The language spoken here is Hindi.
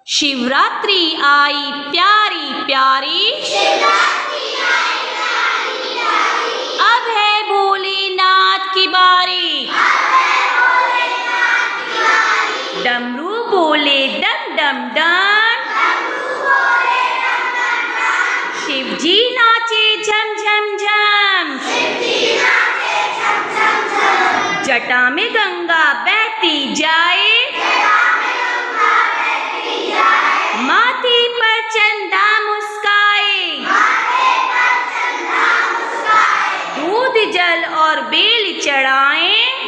शिवरात्रि आई प्यारी प्यारी, अब है भोलेनाथ की बारी। डमरू बोले डम डम डम, शिवजी नाचे झम झम झम। जटा में गंगा बहती जाए, माथे पर चंदा मुस्काए। दूध जल और बेल चढ़ाएं,